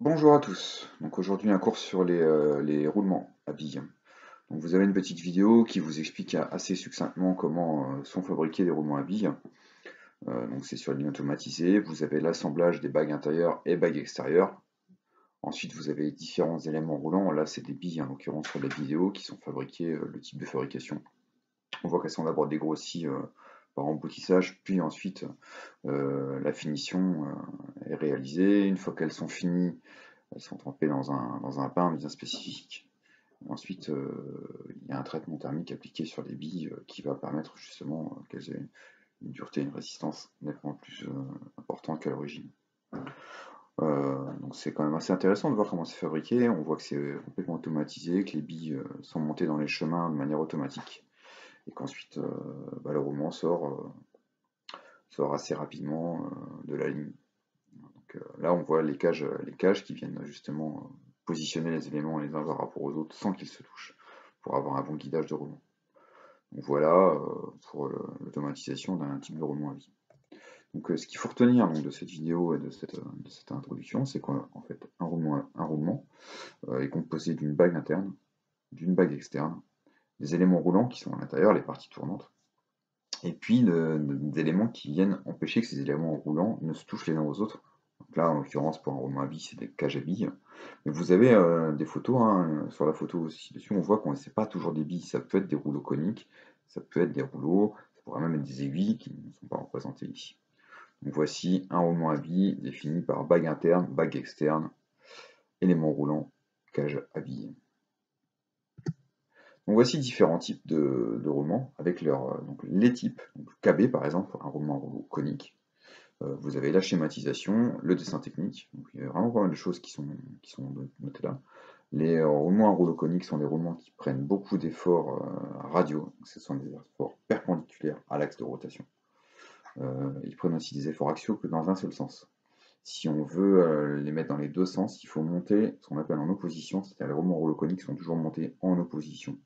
Bonjour à tous. Donc aujourd'hui un cours sur les roulements à billes. Donc vous avez une petite vidéo qui vous explique assez succinctement comment sont fabriqués les roulements à billes. Donc c'est sur ligne automatisée. Vous avez l'assemblage des bagues intérieures et bagues extérieures. Ensuite vous avez différents éléments roulants. Là c'est des billes en l'occurrence sur la vidéo qui sont fabriquées, le type de fabrication. On voit qu'elles sont d'abord dégrossies par emboutissage, puis ensuite la finition est réalisée. Une fois qu'elles sont finies, elles sont trempées dans un pain bien spécifique. Ensuite, il y a un traitement thermique appliqué sur les billes qui va permettre justement qu'elles aient une dureté et une résistance nettement plus importante qu'à l'origine. Donc c'est quand même assez intéressant de voir comment c'est fabriqué. On voit que c'est complètement automatisé, que les billes sont montées dans les chemins de manière automatique et qu'ensuite le roulement sort assez rapidement de la ligne. Donc là, on voit les cages qui viennent justement positionner les éléments les uns par rapport aux autres sans qu'ils se touchent, pour avoir un bon guidage de roulement. Donc voilà pour l'automatisation d'un type de roulement à vie. Donc ce qu'il faut retenir donc, de cette vidéo et de cette introduction, c'est qu'en fait un roulement est composé d'une bague interne, d'une bague externe, des éléments roulants qui sont à l'intérieur, les parties tournantes, et puis d'éléments qui viennent empêcher que ces éléments roulants ne se touchent les uns aux autres. Donc là, en l'occurrence, pour un roulement à billes, c'est des cages à billes. Mais vous avez des photos, hein, sur la photo ci-dessus, on voit qu'on c'est pas toujours des billes, ça peut être des rouleaux coniques, ça peut être des rouleaux, ça pourrait même être des aiguilles qui ne sont pas représentées ici. Donc voici un roulement à billes défini par bague interne, bague externe, éléments roulants, cage à billes. Donc voici différents types de roulements avec donc les types. Donc KB par exemple, un roulement à rouleau conique. Vous avez la schématisation, le dessin technique. Donc il y a vraiment pas mal de choses qui sont notées là. Les roulements à rouleau conique sont des roulements qui prennent beaucoup d'efforts radiaux. Donc, ce sont des efforts perpendiculaires à l'axe de rotation. Ils prennent aussi des efforts axiaux que dans un seul sens. Si on veut les mettre dans les deux sens, il faut monter ce qu'on appelle en opposition, c'est-à-dire les roulements à rouleau conique sont toujours montés en opposition,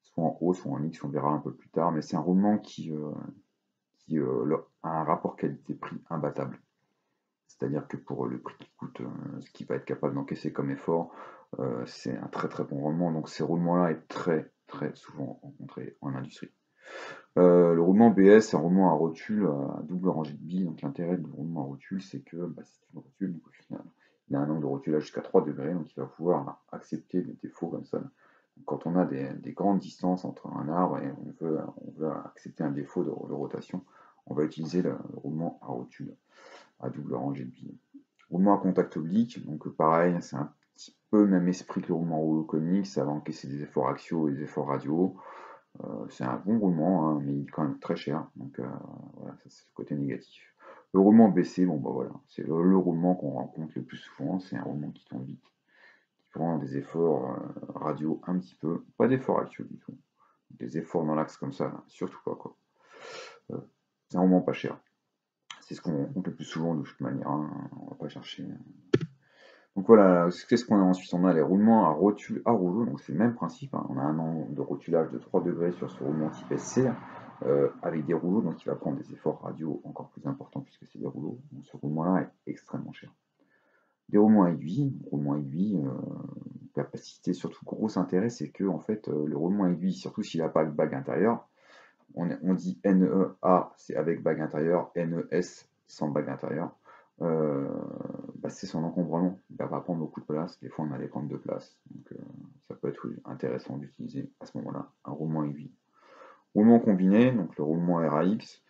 soit en haut, soit en X, on verra un peu plus tard, mais c'est un roulement qui a un rapport qualité-prix imbattable. C'est-à-dire que pour le prix qui coûte, ce qu'il va être capable d'encaisser comme effort, c'est un très très bon roulement. Donc ces roulements-là est très très souvent rencontré en industrie. Le roulement BS, c'est un roulement à rotule à double rangée de billes. Donc l'intérêt du roulement à rotule, c'est que c'est une rotule, donc au final, il a un angle de rotulage jusqu'à 3 degrés, donc il va pouvoir accepter des défauts comme ça. Donc, quand on a des grandes distances entre un arbre et on veut accepter un défaut de rotation, on va utiliser le roulement à rotule à double rangée de billes. Roulement à contact oblique, donc pareil, c'est un petit peu le même esprit que le roulement rouleau conique, ça va encaisser des efforts axiaux et des efforts radiaux. C'est un bon roulement, hein, mais il est quand même très cher, donc voilà, ça c'est le côté négatif. Le roulement baissé, bon bah voilà, c'est le roulement qu'on rencontre le plus souvent, c'est un roulement qui tourne vite, qui prend des efforts radiaux un petit peu, pas d'efforts axiaux du tout. Des efforts dans l'axe comme ça, là, surtout pas quoi. C'est un roulement pas cher. C'est ce qu'on rencontre le plus souvent de toute manière, hein, on va pas chercher. Donc voilà, qu'est-ce qu'on a ensuite? On a les roulements à rotule à rouleau, donc c'est le même principe, hein. On a un angle de rotulage de 3 degrés sur ce roulement type SC, avec des rouleaux, donc il va prendre des efforts radiaux encore plus importants puisque c'est des rouleaux. Donc ce roulement-là est extrêmement cher. Des roulements aiguilles, capacité, surtout gros intérêt, c'est que en fait, le roulement aiguille, surtout s'il n'a pas de bague intérieure, on dit NEA, c'est avec bague intérieure, NES sans bague intérieure. Euh, c'est son encombrement. Il va pas prendre beaucoup de place. Des fois, on allait prendre 2 places. Donc, ça peut être intéressant d'utiliser à ce moment-là un roulement aiguille. Roulement combiné, donc le roulement RAX.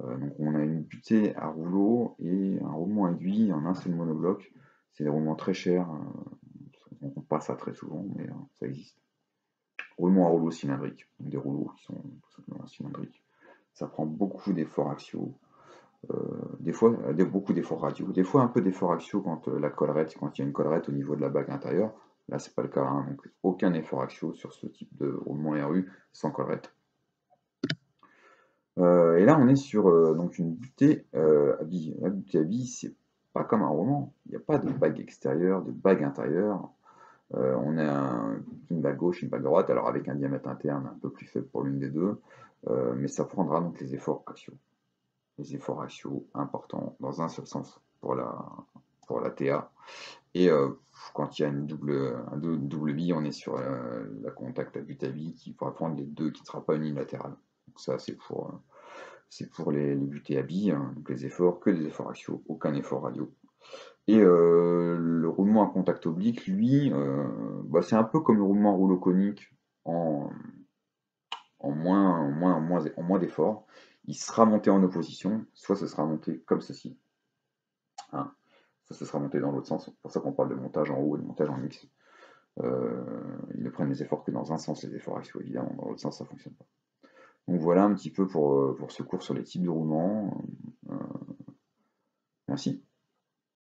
Donc, on a une butée à rouleau et un roulement aiguille en un seul monobloc. C'est des roulements très chers. On ne pas ça très souvent, mais ça existe. Roulement à rouleau cylindrique. Donc, des rouleaux qui sont tout simplement cylindriques. Ça prend beaucoup d'efforts axiaux. Des fois, beaucoup d'efforts radiaux, des fois un peu d'efforts axiaux quand quand il y a une collerette au niveau de la bague intérieure. Là, c'est pas le cas, hein, donc aucun effort axiaux sur ce type de roulement RU sans collerette. Et là, on est sur donc une butée à billes. La butée à billes, c'est pas comme un roulement. Il n'y a pas de bague extérieure, de bague intérieure. On a une bague gauche, une bague droite, alors avec un diamètre interne un peu plus faible pour l'une des deux, mais ça prendra donc les efforts axiaux importants dans un seul sens pour la TA. Et quand il y a double bille, on est sur la contact à but à bille qui pourra prendre les deux, qui ne sera pas unilatéral. Donc ça, c'est pour les buts à billes, hein, donc les efforts, que des efforts axiaux, aucun effort radiaux. Et le roulement à contact oblique, lui, bah, c'est un peu comme le roulement à rouleau conique en, en moins d'efforts. Il sera monté en opposition, soit ce sera monté comme ceci, hein. Ça, ce sera monté dans l'autre sens. C'est pour ça qu'on parle de montage en haut et de montage en X. Ils ne prennent les efforts que dans un sens, les efforts axiaux, évidemment. Dans l'autre sens, ça ne fonctionne pas. Donc voilà un petit peu pour ce cours sur les types de roulements. Merci.